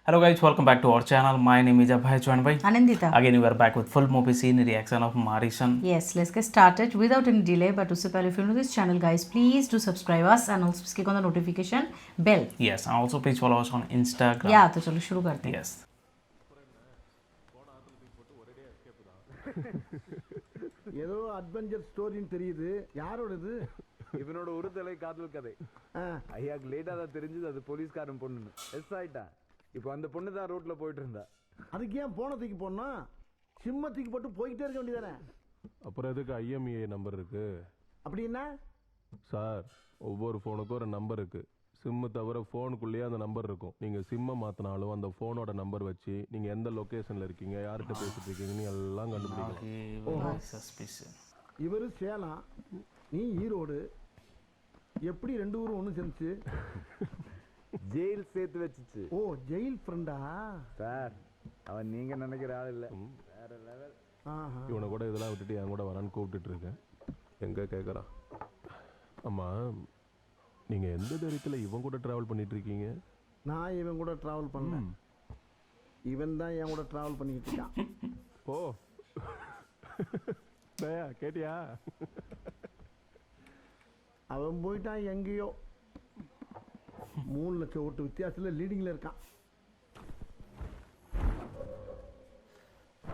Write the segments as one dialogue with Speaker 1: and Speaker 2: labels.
Speaker 1: Hello guys, welcome back to our channel. My name is Abhay joined by
Speaker 2: Anandita.
Speaker 1: Again, we are back with full movie scene reaction of Marisan.
Speaker 2: Yes, let's get started without any delay. But उससे पहले if you're new to this channel, guys, please do subscribe us and also click on the notification bell.
Speaker 1: Yes, and also please follow us on Instagram.
Speaker 2: Yeah, तो चलो शुरू करते हैं.
Speaker 1: Yes.
Speaker 3: ஏதோ adventure ஸ்டோரின்னு தெரியுது. யாரோடது?
Speaker 4: இவனோட ஒரு தலை காதல் கதை. ஐயாக்கு லேட்டா தான் தெரிஞ்சது அது போலீஸ்காரன் பொண்ணுன்னு. எஸ் ஆயிட்டா. இப்போ அந்த பொண்ணு தான் ரோட்ல போயிட்டு இருந்தா.
Speaker 3: அதுக்கு ஏன் போன தூக்கி போனா? சிம்ம தூக்கி போட்டு போயிட்டே இருக்க வேண்டியதானே?
Speaker 5: அப்புறம் எதுக்கு ஐஎம்இஐ நம்பர் இருக்கு?
Speaker 3: அப்படின்னா
Speaker 5: சார், ஒவ்வொரு ஃபோனுக்கும் ஒரு நம்பர் இருக்கு. சிம்மு தவிர ஃபோனுக்குள்ளேயே அந்த நம்பர் இருக்கும். நீங்க சிம்மை மாத்தினாலும் அந்த ஃபோனோட நம்பர் வச்சு நீங்க எந்த லொகேஷன்ல இருக்கீங்க, யார்கிட்ட பேசிட்டு இருக்கீங்கன்னு எல்லாம் கண்டுபிடிக்கலாம்.
Speaker 1: Suspicion.
Speaker 3: இவரு சேலம், நீ ஈரோடு. எப்படி ரெண்டு ஊரும் ஒண்ணு சேர்ந்துச்சு?
Speaker 4: ஜெயில் சேர்த்து வச்சுச்சு.
Speaker 3: ஓ, ஜெயில் ஃப்ரெண்டா?
Speaker 4: சார், அவன் நீங்க நினைக்கிற ஆள் இல்ல. வேற லெவல்.
Speaker 5: இவனை கூட இதெல்லாம் விட்டுட்டு என் கூட வரான்னு கூப்பிட்டுட்டு இருக்கேன். எங்க கேட்கறான். ஆமா, நீங்க எந்த தைரியத்துல இவன் கூட டிராவல் பண்ணிட்டு இருக்கீங்க?
Speaker 3: நான் இவன் கூட டிராவல் பண்ணேன். இவன் தான் என் கூட டிராவல் பண்ணிட்டு இருக்கான்.
Speaker 5: ஓ, கேட்டியா?
Speaker 3: அவன் போயிட்டான் எங்கேயோ. 3 லட்சம் ஓட்டு வித்தியாசத்துல லீடிங்ல இருக்கான்.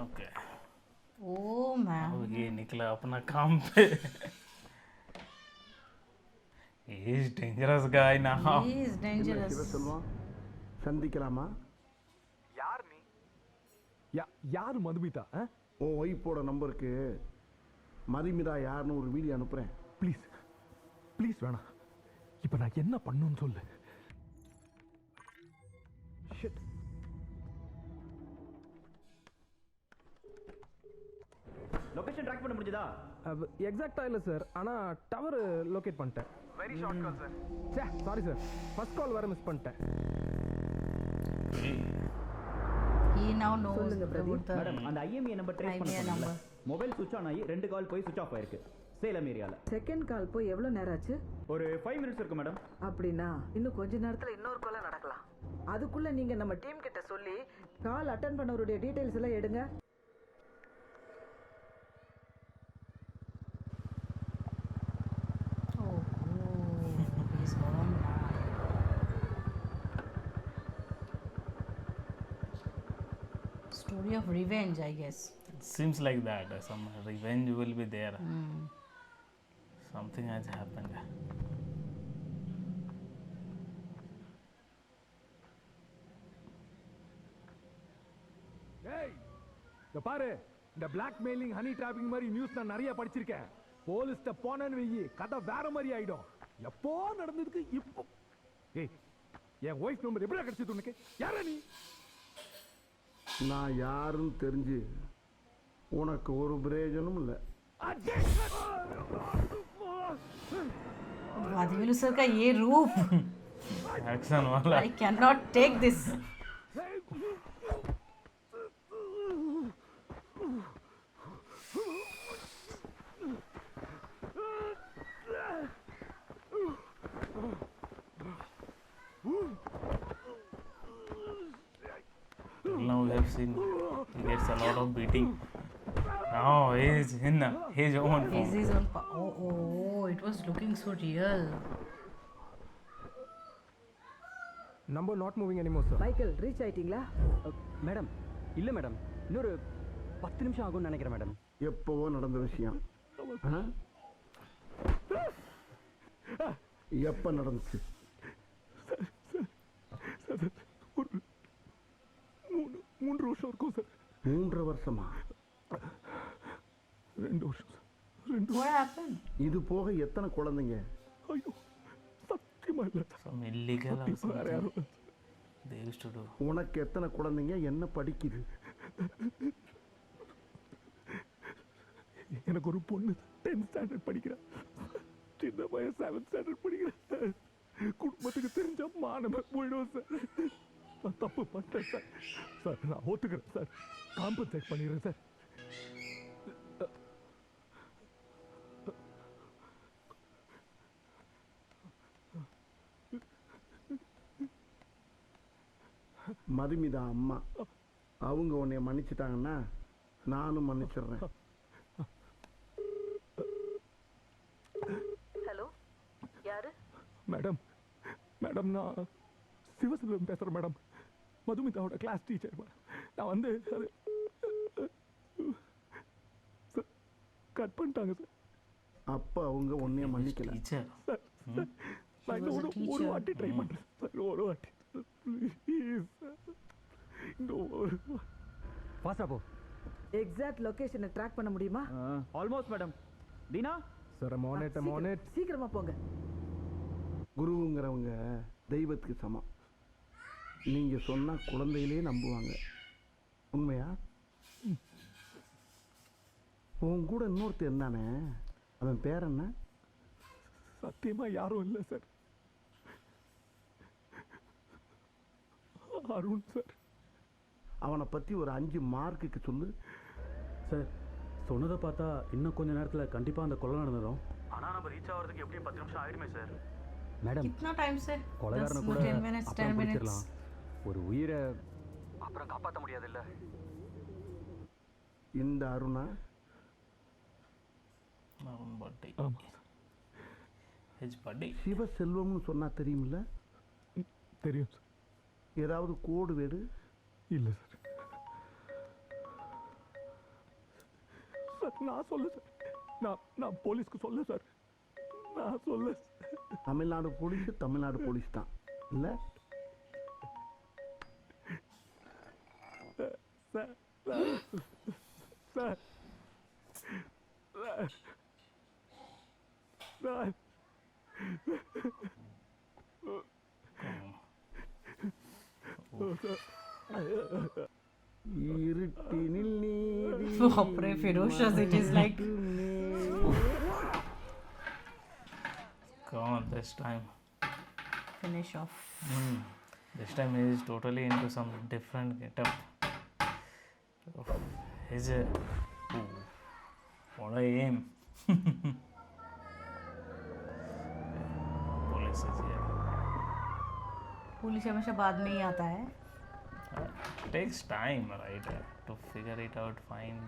Speaker 1: Okay.
Speaker 2: Oh man.
Speaker 1: अब ये निकला अपना काम पे. He is dangerous guy now.
Speaker 2: He is dangerous.
Speaker 3: சொல்லுவான். சந்திக்கலாமா?
Speaker 4: யார் நீ?
Speaker 5: யாரு மதுமிதா?
Speaker 3: உன் ஒய்ஃபோட நம்பருக்கு மதுமிதா யாருன்னு ஒரு வீடியோ அனுப்புறேன்.
Speaker 6: ப்ளீஸ் ப்ளீஸ் வேணாம். இப்போ நான் என்ன பண்ணுன்னு சொல்லு. ஷிட்.
Speaker 7: லொகேஷன் ட்ராக் பண்ண முடிஞ்சதா?
Speaker 6: எக்ஸாக்டா இல்ல சார், ஆனா டவர் லொகேட் பண்ணிட்டேன்.
Speaker 7: Very short call sir.
Speaker 6: சே, சாரி சார், ஃபர்ஸ்ட் கால் வேற மிஸ் பண்ணிட்டேன்.
Speaker 2: He now knows
Speaker 8: சொல்லுங்க பிரதீப்.
Speaker 2: the
Speaker 7: மேடம், அந்த ஐஎம்இ நம்பர் ட்ரேஸ் பண்ண
Speaker 2: IMEI
Speaker 7: சொன்னீங்கல்ல?
Speaker 2: number.
Speaker 7: மொபைல் சுவிட்ச் ஆன் ஆகி 2 கால் போய் சுவிட்ச் ஆஃப் ஆயிருக்கு சேலம் ஏரியால.
Speaker 8: செகண்ட் கால் போய் எவ்வளவு நேரம் ஆச்சு?
Speaker 7: ஒரு 5 மினிட்ஸ் இருக்கு மேடம்.
Speaker 8: அப்படின்னா இன்னும் கொஞ்ச நேரத்துல இன்னொரு கால் நடக்கலாம். அதுக்குள்ள நீங்க நம்ம டீம் கிட்ட சொல்லி கால் அட்டெண்ட் பண்ணவருடைய டீடைல்ஸ் எல்லாம் எடுங்க.
Speaker 2: Oh, he's gone now. Story of revenge, I guess.
Speaker 1: It seems like that. Some revenge will be there. Something has happened.
Speaker 6: ஏய், இந்த பாரு, இந்த பிளாக்மெயிலிங் ஹனி டிராப்பிங் மாதிரி நியூஸ் நான் நிறைய படிச்சிருக்கேன். போலீஸ்ட்ட போனேன்னு வெயி கதை வேற மாதிரி ஆயிடும். எப்போ நடந்ததுக்கு இப்போ. ஏய், என் ஒய்ஃப் நம்பர் எப்படி கிடைச்சது உனக்கு? யாரா நீ?
Speaker 3: நான் யாருன்னு தெரிஞ்சு உனக்கு ஒரு பிரயோஜனம் இல்லை.
Speaker 2: वादविलू सर का ये रूप,
Speaker 1: Action वाला.
Speaker 2: I cannot take this.
Speaker 1: Now we have seen he gets a lot of beating. Now he is in his own
Speaker 2: Is
Speaker 1: form.
Speaker 2: his own oh, it was looking so real.
Speaker 6: Number not moving anymore sir.
Speaker 8: Michael, reach ஆயிட்டீங்களா?
Speaker 7: Madam, இல்ல madam, இன்னொரு 10 நிமிஷம் ஆகும்னு நினைக்கிறேன் madam.
Speaker 3: எப்பவோ நடந்த விஷயம். எப்ப நடந்துச்சு?
Speaker 6: ஒரு 3 வருஷம் இருக்கும் சார்.
Speaker 3: 3 வருஷமா?
Speaker 6: 2 வருஷம் சார். 2.
Speaker 2: What happened?
Speaker 3: இது போக எத்தனை குழந்தைங்க?
Speaker 6: ஐயோ, சத்தியமா இல்ல.
Speaker 1: Some illegal or
Speaker 6: வேற
Speaker 1: something
Speaker 6: யாரும்
Speaker 1: they used to do.
Speaker 3: உனக்கு எத்தனை குழந்தைங்க? என்ன படிக்குது?
Speaker 6: எனக்கு ஒரு பொண்ணு 10th ஸ்டாண்டர்ட் படிக்கிறா. சின்ன பையன் 7th ஸ்டாண்டர்ட் படிக்கிறா. குடும்பத்துக்கு தெரிஞ்சா மானமே போயிடும் சார். நான் தப்பு பண்ணிட்டேன் சார். சார், நான் ஒத்துக்கிறேன் சார். காம்பன்சேட் பண்ணிடுறேன் சார்.
Speaker 3: மதுமிதா அம்மா. அவங்க உன்னை மன்னிச்சிட்டாங்கன்னா நானும் மன்னிச்சிடுறேன்.
Speaker 8: ஹலோ, யாரு?
Speaker 6: மேடம் மேடம் நான் சிவசுந்தரம் பேசுகிறேன் மேடம். மதுமிதாவோட கிளாஸ் டீச்சர் மேடம். நான் வந்து அது சார் கட் பண்ணிட்டாங்க சார்.
Speaker 3: அப்போ அவங்க உன்னைய மன்னிக்கல.
Speaker 1: டீச்சர்
Speaker 6: சார் நான் இன்னும் ஒரு வாட்டி ட்ரை பண்ணுறேன் சார். ஒரு வாட்டி ப்ளீஸ் சார். இன்னும் ஒரு
Speaker 7: ஃபாஸ்டா போ.
Speaker 8: எக்ஸாக்ட் லொகேஷனை ட்ராக் பண்ண முடியுமா?
Speaker 7: Almost madam. தீனா
Speaker 6: சார் மோனேட்
Speaker 8: சீக்கிரமா போங்க.
Speaker 3: குருவுங்கிறவங்க தெய்வத்துக்கு சமம். நீங்கள் சொன்னால் குழந்தைகளே நம்புவாங்க. உண்மையா? உன் கூட இன்னொருத்தர் இருந்தானே, அவன் பேர் என்ன?
Speaker 6: சத்தியமா யாரும் இல்லை சார். அருண் சார்.
Speaker 3: அவனை பற்றி ஒரு 5 மார்க்குக்கு சொல்லு.
Speaker 9: சார் சொன்னதை பார்த்தா இன்னும் கொஞ்ச நேரத்தில் கண்டிப்பாக அந்த கொலை நடந்துடும்.
Speaker 7: ஆனால் நம்ம ரீச் ஆகிறதுக்கு எப்படியும் 10 நிமிஷம் ஆயிடுமே சார். மேடம்
Speaker 2: कितना टाइम से?
Speaker 7: கொலைகாரனை
Speaker 2: 10
Speaker 7: கூட
Speaker 2: 10 minutes, 10
Speaker 7: அப்புறம்
Speaker 2: minutes.
Speaker 7: பிடிச்சிடலாம். ஒரு உயிரை அப்புறம் காப்பாற்ற முடியாது இல்லை.
Speaker 3: இந்த அருணா?
Speaker 1: அவன் பர்த்டே
Speaker 6: ஆமாம்
Speaker 1: ஹிஸ் பர்த்டே.
Speaker 3: சிவசெல்வம்னு சொன்னால் தெரியுமில்ல?
Speaker 6: தெரியும் சார்.
Speaker 3: ஏதாவது கோடு வேடு?
Speaker 6: இல்லை சார். சார் நான் சொல்ல சார். நான் போலீஸ்க்கு சொல்ல சார். நான் சொல்ல
Speaker 3: தமிழ்நாடு போலீஸ் தான் இல்லை?
Speaker 6: சார் சார் சார்
Speaker 3: இருட்டினில் நீதி
Speaker 2: Baap re, ferocious it is like.
Speaker 1: Come on, this time.
Speaker 2: Finish off.
Speaker 1: This time he is totally into some different getup. His what a aim. Police is here.
Speaker 2: Police हमेशा बाद में ही आता है.
Speaker 1: Takes time, right, to figure it out, find.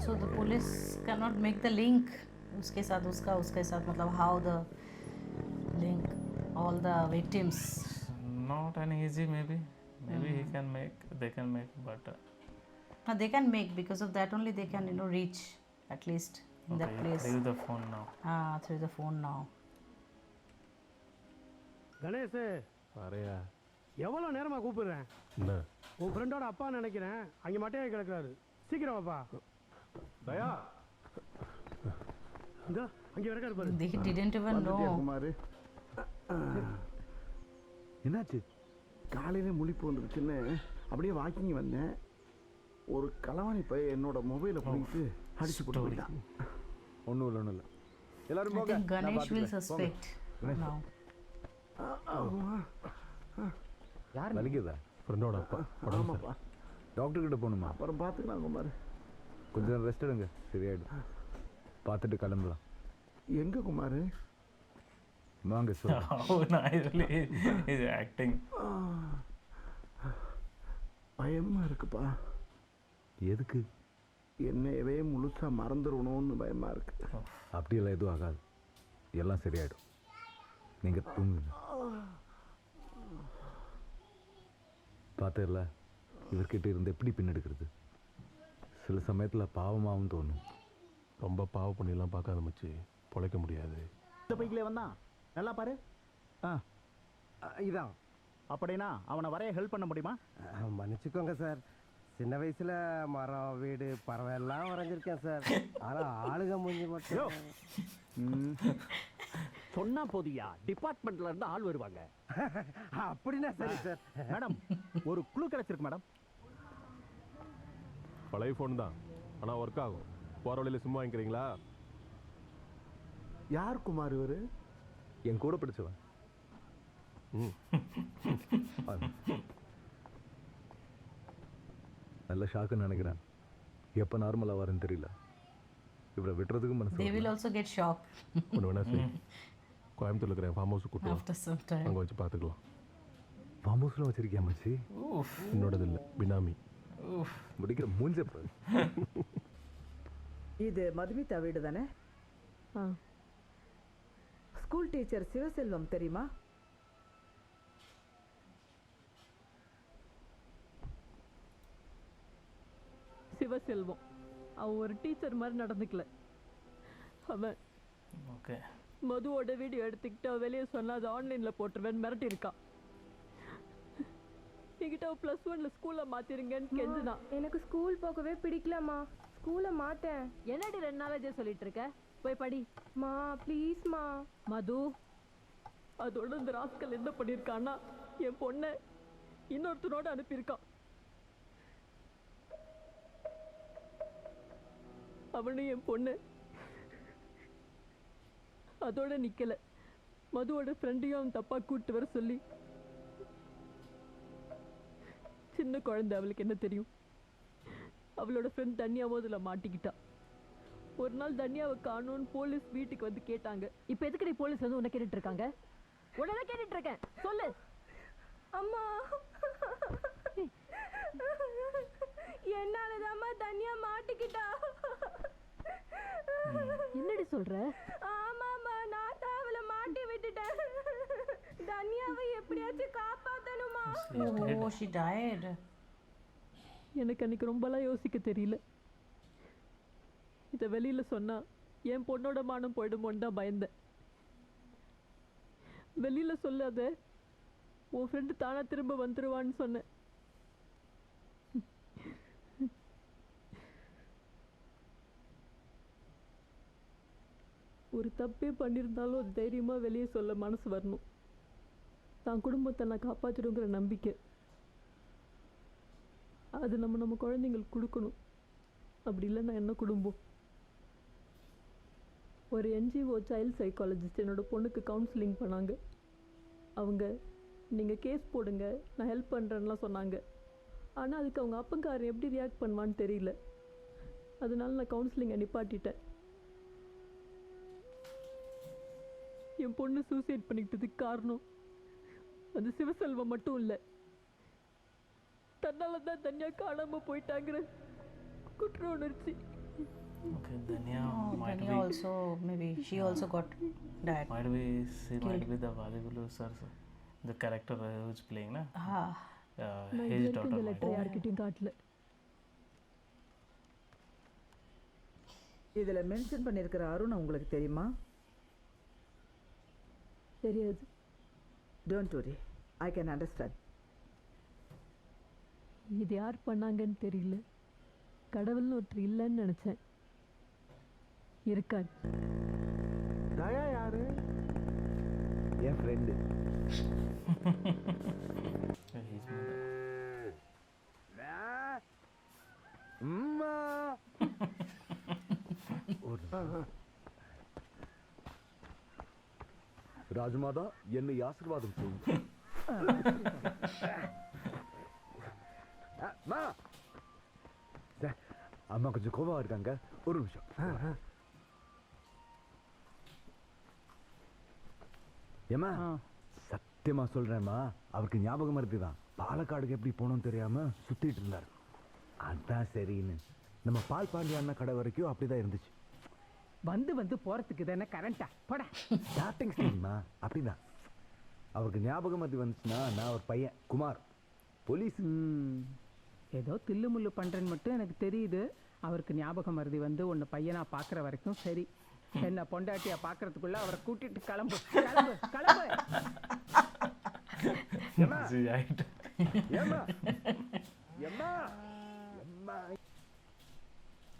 Speaker 2: So the police cannot make the link. उसके साथ उसके साथ मतलब how the link all the victims.
Speaker 1: Not an easy, maybe he can make, they can make, but
Speaker 2: No, they can make, because of that only they can reach at least in that place.
Speaker 1: Leave the phone now.
Speaker 2: Through the phone now.
Speaker 10: Ganesh,
Speaker 5: அறையா
Speaker 10: எவ்வளோ நேரமா கூப்பிடுறேன்.
Speaker 5: என்ன
Speaker 10: உன் ஃப்ரெண்டோட அப்பா நினைக்கிறேன். அங்கே மட்டையாக கிடக்குறாரு. சீக்கிரம் வாப்பா.
Speaker 6: தயா
Speaker 10: இந்த அங்கே கிடக்காரு பாரு.
Speaker 2: They didn't even
Speaker 3: வந்துட்டியா
Speaker 2: know.
Speaker 3: குமார்?
Speaker 4: என்னாச்சு?
Speaker 3: காலையிலே முழிப்பு வந்துருச்சுன்னு அப்படியே வாக்கிங் வந்தேன். ஒரு களவாணி பையன் என்னோட மொபைலை பிடிக்கிட்டு அடிச்சு போட்டு போயிட்டான்.
Speaker 4: ஒன்றும் இல்லை. எல்லாரும்
Speaker 2: I
Speaker 4: போங்க.
Speaker 2: think Ganesh will suspect now.
Speaker 4: யார் வலிக்குதா?
Speaker 5: ஃப்ரெண்டோட அப்பா உடம்பு
Speaker 3: ஆமாப்பா.
Speaker 4: டாக்டர் கிட்ட போகணுமா?
Speaker 3: அப்புறம் பார்த்துக்கலாம் குமார்.
Speaker 4: கொஞ்ச நேரம் ரெஸ்ட் எடுங்க, சரியாயிடும். பார்த்துட்டு கிளம்பலாம்.
Speaker 3: எங்கே குமார்?
Speaker 4: வாங்க sir.
Speaker 1: How nicely is acting.
Speaker 3: பயமாக இருக்குப்பா.
Speaker 4: எதுக்கு?
Speaker 3: என்னையவே முழுசாக மறந்துடணும்னு பயமாக இருக்கு.
Speaker 4: அப்படியெல்லாம் எதுவும் ஆகாது, எல்லாம் சரியாயிடும். நீங்கள் தூங்குங்க. பார்த்தல இவர்கிட்ட இருந்து எப்படி பின்னெடுக்கிறது? சில சமயத்தில் பாவமாகவும் தோணும்.
Speaker 5: ரொம்ப பாவ பண்ணிலாம் பார்க்காத மச்சி, பொழைக்க முடியாது.
Speaker 9: இந்த பைக்கில் வந்தான் நல்லா பாரு.
Speaker 7: இதான்
Speaker 9: அப்படின்னா அவனை வரைய ஹெல்ப் பண்ண முடியுமா?
Speaker 11: மன்னிச்சுக்கோங்க சார், சின்ன வயசுல மரம் வீடு பறவை எல்லாம் வரைஞ்சிருக்கேன் சார். ஆனா ஆளுங்க மூஞ்சி மட்டும்.
Speaker 9: சொன்னா போதியா, டிபார்ட்மெண்ட்ல இருந்து ஆள் வருவாங்க.
Speaker 11: அப்படின்னா சரி சார்.
Speaker 9: மேடம் ஒரு குழு கிடைச்சிருக்கு மேடம்.
Speaker 5: பழைய ஃபோன் தான், ஆனால் ஒர்க் ஆகும். போகிற வழியில் சிம் வாங்கிக்கிறீங்களா?
Speaker 3: யார் குமார் இவர்?
Speaker 4: என் கூட பிடிச்சவன். நல்ல ஷாக்குன்னு நினைக்கிறேன். எப்போ நார்மலாக வரேன்னு தெரியல. இவரை விட்டுறதுக்கு மனசு
Speaker 2: They will also get shocked
Speaker 5: ஒன்று வேணா சரி கோயம்புத்தூர்ல இருக்கிற ஃபார்ம் ஹவுஸ் கூட்டு
Speaker 2: after some time.
Speaker 5: அங்கே வச்சு பார்த்துக்கலாம்.
Speaker 4: ஃபார்ம் ஹவுஸ்லாம் வச்சிருக்கியா மச்சி?
Speaker 5: என்னோடது இல்லை, பினாமி.
Speaker 4: முடிக்கிற மூஞ்ச பாரு.
Speaker 8: இது மதுமிதா வீடு தானே? ஸ்கூல் டீச்சர் சிவசெல்வம் தெரியுமா?
Speaker 12: சிவசெல்வம் அவன் ஒரு டீச்சர் மாதிரி நடந்துக்கல. அவன்
Speaker 1: ஓகே
Speaker 12: மதுவோட வீடியோ எடுத்துக்கிட்டு அவன் வெளியே சொன்னா அது ஆன்லைனில் போட்டுருவேன் மிரட்டி இருக்கான். என்கிட்ட +1ல ஸ்கூல்ல மாத்திருங்கன்னு கெஞ்சினா.
Speaker 13: எனக்கு ஸ்கூல் போகவே பிடிக்கலம்மா, ஸ்கூலை மாட்டேன்.
Speaker 12: என்னடி 2 நாளாஜே சொல்லிட்டு இருக்க? போய் படி
Speaker 13: மா ப்ளீஸ்மா.
Speaker 12: மது அதோட இந்த ராஸ்கல் என்ன பண்ணியிருக்கான்னா என் பொண்ணை இன்னொருத்தனோட அனுப்பியிருக்கான். அவனும் என் பொண்ணு அதோட நிக்கல, மதுவோட ஃப்ரெண்டையும் அவன் தப்பா கூட்டு வர சொல்லி. சின்ன குழந்தை, அவளுக்கு என்ன தெரியும்? அவளோட ஃப்ரெண்ட் தன்யாவும் அதுல மாட்டிக்கிட்டா. ஒரு நாள் தன்யாவை காணோன்னு போலீஸ் வீட்டுக்கு வந்து கேட்டாங்க. இப்ப எதுக்கு போலீஸ் வந்து உன்னை கேட்டுட்டு இருக்காங்க? உடனே கேட்டுட்டு இருக்கேன், சொல்லு.
Speaker 13: அம்மா என்னாலதாம்மா தன்யா மாட்டிக்கிட்டா.
Speaker 12: என்னடி சொல்ற?
Speaker 13: ஆமாம்மா, நான் தான் அவளை மாட்டி விட்டுட்டேன். தன்யாவை எப்படியாச்சும் காப்பாத்தணுமா?
Speaker 2: Oh, she died.
Speaker 12: எனக்கு அன்னைக்கு ரொம்பலாம் யோசிக்க தெரியல. இதை வெளியில சொன்னா என் பொண்ணோட மானம் போயிடுமோன்னு தான் பயந்தேன். வெளியில சொல்லாத, உன் ஃப்ரெண்டு தானா திரும்ப வந்துருவான்னு சொன்னேன். ஒரு தப்பே பண்ணியிருந்தாலும் அது தைரியமா வெளியே சொல்ல மனசு வரணும். தான் குடும்பத்தை நான் காப்பாற்றிடுங்கிற நம்பிக்கை அது நம்ம குழந்தைங்களுக்கு கொடுக்கணும். அப்படி இல்லைன்னா என்ன குடும்பம்? ஒரு NGO சைல்ட் சைக்காலஜிஸ்ட் என்னோட பொண்ணுக்கு கவுன்சிலிங் பண்ணாங்க. அவங்க நீங்கள் கேஸ் போடுங்க, நான் ஹெல்ப் பண்ணுறேன்லாம் சொன்னாங்க. ஆனால் அதுக்கு அவங்க அப்பங்காரன் எப்படி ரியாக்ட் பண்ணுவான்னு தெரியல. அதனால நான் கவுன்சிலிங்கை நிப்பாட்டிட்டேன். என் பொண்ணு சூசைட் பண்ணிக்கிட்டதுக்கு காரணம் அது சிவசெல்வம் மட்டும் இல்லை, தன்னால தான் தனியா காணாம போயிட்டாங்கிற குற்ற உணர்ச்சி.
Speaker 1: Okay, Danya might
Speaker 2: Danya
Speaker 1: be
Speaker 2: also, maybe she also got died.
Speaker 1: might be she might be the Vadivulu sir, the character who's playing na.
Speaker 12: நான்
Speaker 1: His
Speaker 12: இந்த
Speaker 1: daughter.
Speaker 12: லெட்டர் யார்கிட்டயும் காட்டல.
Speaker 8: இதுல மென்ஷன் பண்ணிருக்கிற அருண் உங்களுக்கு தெரியுமா?
Speaker 12: தெரியாது.
Speaker 8: Don't worry, I can understand.
Speaker 12: இது யார் பண்ணாங்கன்னு தெரியல. கடவுள்னு ஒருத்தர் இல்லைன்னு நினைச்சேன். இருக்கார்.
Speaker 3: தயா யாரு?
Speaker 4: என் ஃப்ரெண்டு. ராஜமாதா என்னை ஆசீர்வாதம் செய்யுங்க. அம்மா கொஞ்சம் கோபமா இருக்காங்க, ஒரு நிமிஷம். ஏமா சத்தியமா சொல்றேம்மா, அவருக்கு ஞாபகம் இருக்குதான். பாலக்காடுக்கு எப்படி போகணும்னு தெரியாம சுத்திட்டு இருந்தாரு. அதான் சரின்னு நம்ம பால் பாண்டி அண்ணா கடை வரைக்கும் அப்படிதான் இருந்துச்சு.
Speaker 8: வந்து போறதுக்கு தானே கரண்டா போட.
Speaker 4: ஸ்டார்டிங் ஸ்டேஜ்மா அப்படிதான். அவருக்கு ஞாபகம் அது வந்துச்சுன்னா, நான் ஒரு பையன் குமார் போலீஸ்.
Speaker 8: ஏதோ தில்லு முள்ளு பண்றேன்னு மட்டும் எனக்கு தெரியுது. அவருக்கு ஞாபகம் மருதி வந்து உன்னை பையனா பாக்குற வரைக்கும் சரி. என்ன பொண்டாட்டியா பாக்குறதுக்குள்ள அவரை கூட்டிட்டு கிளம்பு கிளம்பு கிளம்பு.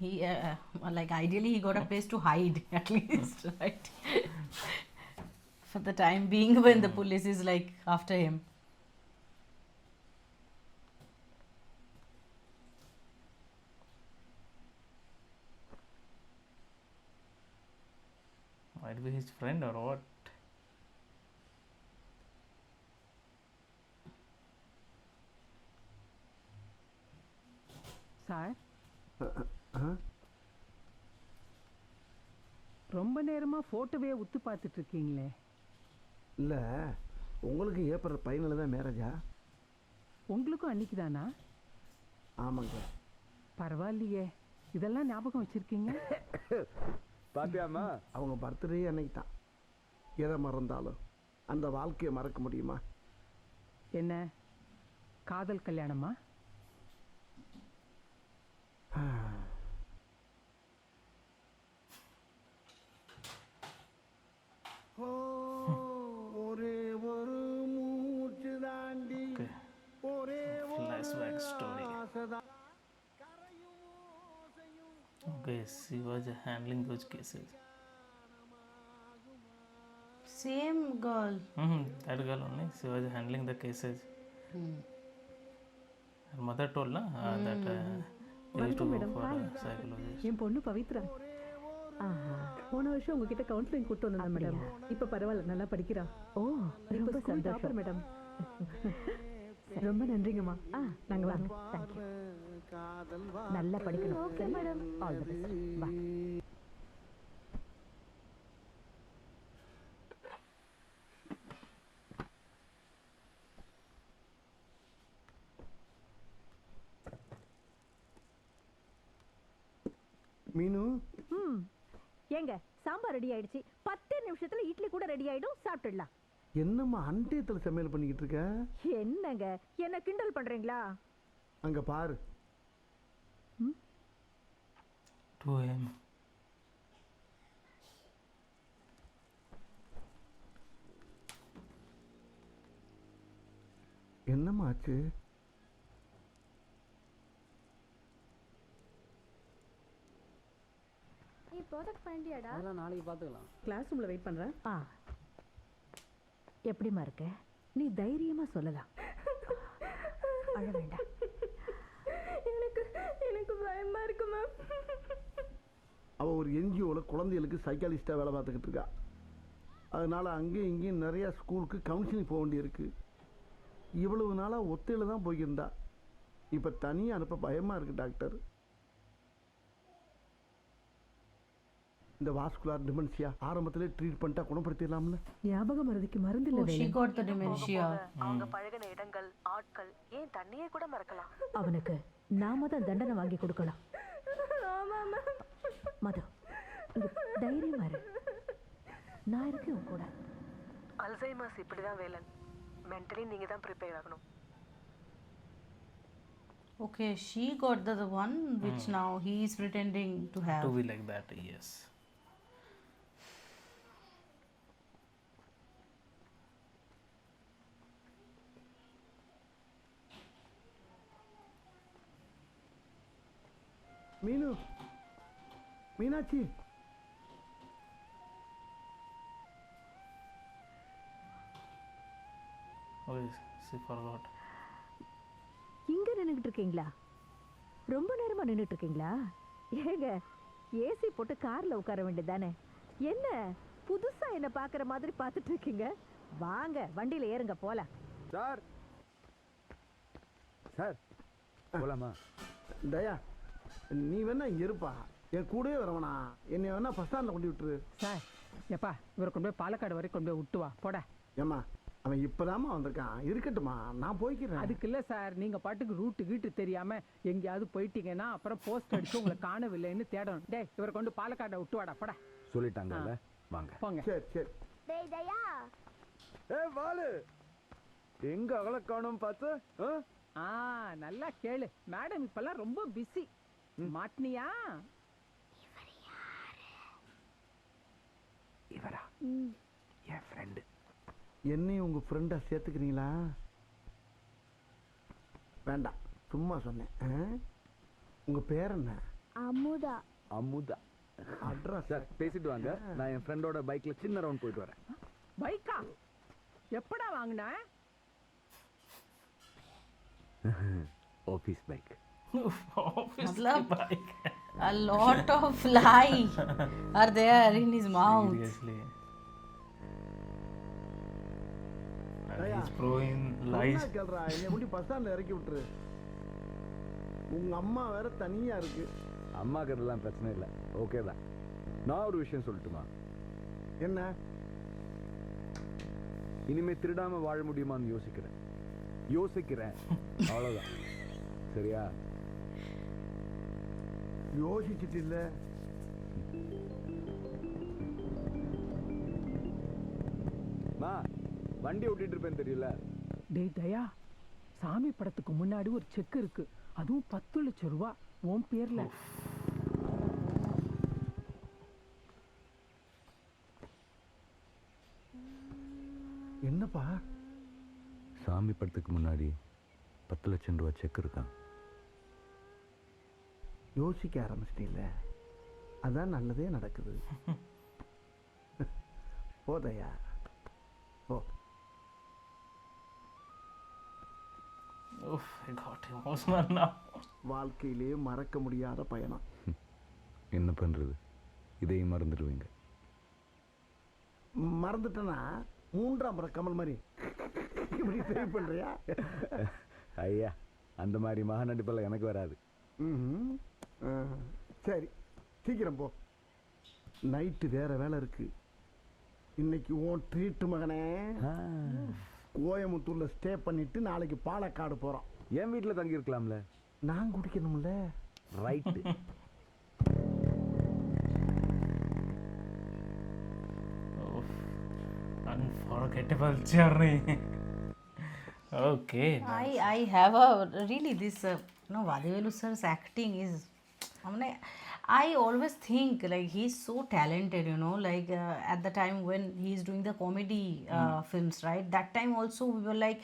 Speaker 2: He like ideally he got a place to hide at least, right? For the time being when the police is like after him.
Speaker 1: Might be his friend or what?
Speaker 8: Sir, ரொம்ப நேரமா போட்டோவே உத்து பார்த்துட்டு இருக்கீங்களே.
Speaker 3: இல்லை, உங்களுக்கு ஏப்ரல் 17 தான் மேரேஜா?
Speaker 8: உங்களுக்கும் அன்னைக்கு தானா?
Speaker 3: ஆமாங்க.
Speaker 8: பரவாயில்லையே, இதெல்லாம் ஞாபகம் வச்சிருக்கீங்க.
Speaker 4: பாத்தியாமா,
Speaker 3: அவங்க பர்த்டே அன்னைக்கு தான். எதை மறந்தாலும் அந்த வாழ்க்கையை மறக்க முடியுமா?
Speaker 8: என்ன காதல் கல்யாணமா?
Speaker 3: ஒரே ஒரு மூச்சு தாண்டி ஒரே
Speaker 1: flashback story. Okay, she was handling those cases.
Speaker 2: Same girl.
Speaker 1: That girl only. She was handling the cases. Her mother told na that they used to go for a psychologist.
Speaker 12: என் பொண்ணு பவித்ரா. போன வருஷம் உங்ககிட்ட கவுன்சிலிங் கூட்டு வந்தேன் madam. இப்ப பரவாயில்ல, நல்லா படிக்கிறா.
Speaker 14: ஓ, ரொம்ப சந்தோஷம்
Speaker 12: மேடம். ரொம்ப நன்றிங்கம்மா. நாங்க வரோம்.
Speaker 14: தேங்க்யூ. நல்லா படிக்கணும். Okay madam. All the best. Bye.
Speaker 3: Meenu,
Speaker 14: ஏங்க சாம்பார் ரெடி ஆயிடுச்சு. 10 நிமிஷத்துல இட்லி கூட ரெடி ஆயிடும், சாப்பிட்டுடலாம்.
Speaker 3: என்னம்மா அண்டயத்தில் சமையல் பண்ணிக்கிட்டு இருக்க?
Speaker 14: என்னங்க என்ன கிண்டல் பண்றீங்களா?
Speaker 3: அங்க பாரு.
Speaker 1: 2 AM.
Speaker 3: என்னம்மா ஆச்சு?
Speaker 13: நீ ப்ராஜெக்ட் பண்ணிட்டியாடா?
Speaker 7: அதெல்லாம் நாளைக்கு பார்த்துக்கலாம்.
Speaker 12: கிளாஸ் ரூம்ல வெயிட் பண்றேன்.
Speaker 14: எப்படிமா இருக்க? நீ தைரியமா சொல்லலாம். அழ வேண்டாம்.
Speaker 13: எனக்கு பயமா இருக்கு மேம்.
Speaker 3: அவ ஒரு என்ஜிஓவில் குழந்தைகளுக்கு சைக்காலஜிஸ்டாக வேலை பார்த்துக்கிட்டு இருக்கா. அதனால அங்கேயும் இங்கேயும் நிறையா ஸ்கூலுக்கு கவுன்சிலிங் போக வேண்டியிருக்கு. இவ்வளவு நாளாக ஒத்தையில் தான் போயிருந்தா. இப்போ தனியாக அனுப்ப பயமாக இருக்குது டாக்டர். இந்த வாஸ்குலார் டிமென்ஷியா ஆரம்பத்திலே ட்ரீட் பண்ணிட்டா குணப்படுத்திடலாம்ல.
Speaker 12: ஞாபகம் மறதிக்கு மருந்து இல்ல.
Speaker 2: She got the dementia.
Speaker 14: அவங்க பழகின இடங்கள், ஆட்கள், ஏன் தண்ணியே கூட மறக்கலாம். அவனுக்கு நாம தான் தண்டனை வாங்கி கொடுக்கலாம். மது, தைரியமா இரு. நான் இருக்கேன் உன் கூட. அல்சைமர்ஸ் இப்படிதான் வேலன். மென்டலி நீங்க தான் ப்ரிப்பேர் ஆகணும்.
Speaker 2: Okay, she got the one which now he is pretending to have.
Speaker 1: To be like that, yes.
Speaker 3: மீனு, Meenakshi,
Speaker 1: Oh, yes, she forgot.
Speaker 14: இங்க நின்னுட்டு இருக்கீங்களா? ரொம்ப நேரமா நின்னுட்டு இருக்கீங்களா? ஏங்க ஏசி போட்டு கார்ல உட்கார வேண்டியதானே? என்ன புதுசா என்ன பாக்குற மாதிரி பாத்துட்டு இருக்கீங்க? வாங்க வண்டியில ஏறுங்க போலாம்.
Speaker 4: சார் சார் போலாமா?
Speaker 3: தயா, நீ வேணா இங்க இருப்பா. என் கூடவே வரவனா? என்னை வேணா பஸ் ஸ்டாண்டில் கொண்டு விட்டுரு.
Speaker 8: சார் எப்பா இவரை கொண்டு போய் பாலக்காடு வரைக்கும் கொண்டு போய் விட்டு வா. போட.
Speaker 3: ஏம்மா, அவன் இப்போதாம்மா வந்திருக்கான். இருக்கட்டுமா, நான் போய்க்கிறேன்.
Speaker 8: அதுக்கு இல்லை சார், நீங்கள் பாட்டுக்கு ரூட்டு கீட்டு தெரியாமல் எங்கேயாவது போயிட்டீங்கன்னா அப்புறம் போஸ்ட் அடிச்சு உங்களை காணவில்லைன்னு தேடணும். டே இவரை கொண்டு பாலக்காடை விட்டு வாடா. போட
Speaker 4: சொல்லிட்டாங்கல்ல, வாங்க
Speaker 8: போங்க.
Speaker 3: சரி சரி.
Speaker 13: டேய் தயா,
Speaker 4: வாலு எங்க அகல காணோம் பார்த்து?
Speaker 8: நல்லா கேளு மேடம், இப்பெல்லாம் ரொம்ப பிஸி. மாட்டினியா?
Speaker 4: இவரா என் ஃப்ரெண்டு.
Speaker 3: என்னையும் உங்க ஃப்ரெண்டா சேர்த்துக்கிறீங்களா? வேண்டாம், சும்மா சொன்னேன். உங்க பேர் என்ன?
Speaker 13: அமுதா.
Speaker 4: அமுதா.
Speaker 3: அட்ரஸ்
Speaker 4: சார் பேசிட்டு வாங்க, நான் என் ஃப்ரெண்டோட பைக்ல சின்ன ரவுண்ட் போயிட்டு வரேன்.
Speaker 8: பைக்கா? எப்படா வாங்கின?
Speaker 4: Office bike.
Speaker 2: मतलब a lot of lie are there in his mouth.
Speaker 1: Seriously. He's pro in lies.
Speaker 3: கேள்றா, என்னை கொண்டு பஸ் ஸ்டாண்ட்ல இறக்கி விட்டுரு. உங்க அம்மா வேற தனியா இருக்கு.
Speaker 4: அம்மா கிட்டலாம் பிரச்சனை இல்லை, ஓகே தான். நான் ஒரு விஷயம் சொல்லட்டுமா?
Speaker 3: என்ன?
Speaker 4: இனிமே திருடாம வாழ முடியுமான்னு யோசிக்கிறேன் அவ்வளவுதான். சரியா?
Speaker 3: யோசிச்சுட்டு இல்ல.
Speaker 4: வண்டி ஓட்டிட்டு இருப்பேன் தெரியல.
Speaker 8: டேய் தயா, சாமி படத்துக்கு முன்னாடி ஒரு செக் இருக்கு, அதுவும் 10 லட்சம் ரூபா உன் பேர்ல.
Speaker 3: என்னப்பா?
Speaker 4: சாமி படத்துக்கு முன்னாடி 10 லட்சம் ரூபா செக் இருக்கான்.
Speaker 3: யோசிக்க ஆரம்பிச்சிட்டீல்ல, அதான் நல்லதே நடக்குது. போதையா போ.
Speaker 1: Oof, I got emotional now.
Speaker 3: வாழ்க்கையிலே மறக்க முடியாத பயணம்.
Speaker 4: என்ன பண்றது, இதையும் மறந்துடுவீங்க.
Speaker 3: மறந்துட்டேன்னா 3ஆம் முறை கமல் மாதிரி இப்படி ட்ரை பண்றியா?
Speaker 4: ஐயா, அந்த மாதிரி மகா நடிப்பெல்லாம் எனக்கு வராது.
Speaker 3: சரி, சீக்கிரம் போ. நைட்டு வேற வேலை இருக்கு. இன்னைக்கு உன் ட்ரீட் மகனே. கோயம்புத்தூர்ல ஸ்டே பண்ணிட்டு நாளைக்கு பாலக்காடு போறோம்.
Speaker 4: என் வீட்டுல தங்கி இருக்கலாம்ல?
Speaker 3: நான் குடிக்கணும்ல.
Speaker 4: Right.
Speaker 1: Unforgettable journey. Okay. Nice.
Speaker 2: I have a really this Vadivelu sir's acting is, I always think like he's so talented, like at the time when he's doing the comedy films, right? That time also we were like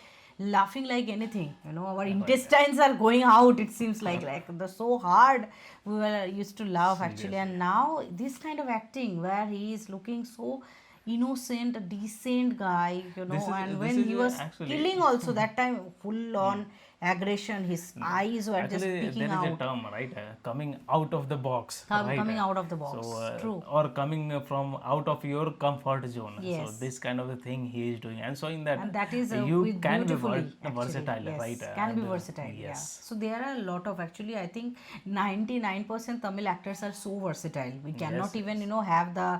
Speaker 2: laughing like anything, our intestines are going out, it seems like they're so hard. We were used to laugh actually. And now this kind of acting where he is looking so innocent, a decent guy, and when he was killing also that time full on aggression, his eyes were
Speaker 1: actually,
Speaker 2: just peeking
Speaker 1: there is
Speaker 2: out.
Speaker 1: a term, right? Coming out of the box. Right?
Speaker 2: Coming out of the box.
Speaker 1: So,
Speaker 2: True.
Speaker 1: Or coming from out of your comfort zone.
Speaker 2: Yes.
Speaker 1: So this kind of a thing he is doing, and showing that,
Speaker 2: And that is
Speaker 1: you
Speaker 2: with
Speaker 1: can be
Speaker 2: beautifully,
Speaker 1: versatile,
Speaker 2: yes,
Speaker 1: right?
Speaker 2: Can be
Speaker 1: And,
Speaker 2: versatile.
Speaker 1: yes.
Speaker 2: Yeah. So there are a lot of, actually I think 99% Tamil actors are so versatile. We cannot
Speaker 1: Yes,
Speaker 2: even have the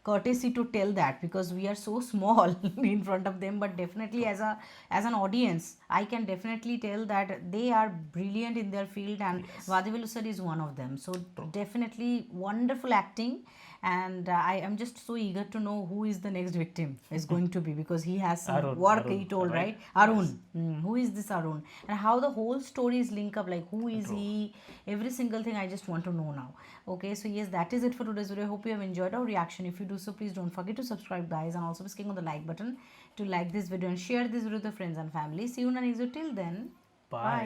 Speaker 2: courtesy to tell that because we are so small in front of them. But definitely as an audience, I can definitely tell that they are brilliant in their field, and Vadivelu sir is one of them. So definitely wonderful acting. And I am just so eager to know who is the next victim is going to be, because he has some work, he told, right? Arun. Who is this Arun? And how the whole story is linked up, like who is he? Every single thing I just want to know now. Okay, so yes, that is it for today's video. I hope you have enjoyed our reaction. If you do so, please don't forget to subscribe, guys, and also press on the like button to like this video and share this video with your friends and family. See you in the next video. Till then, bye.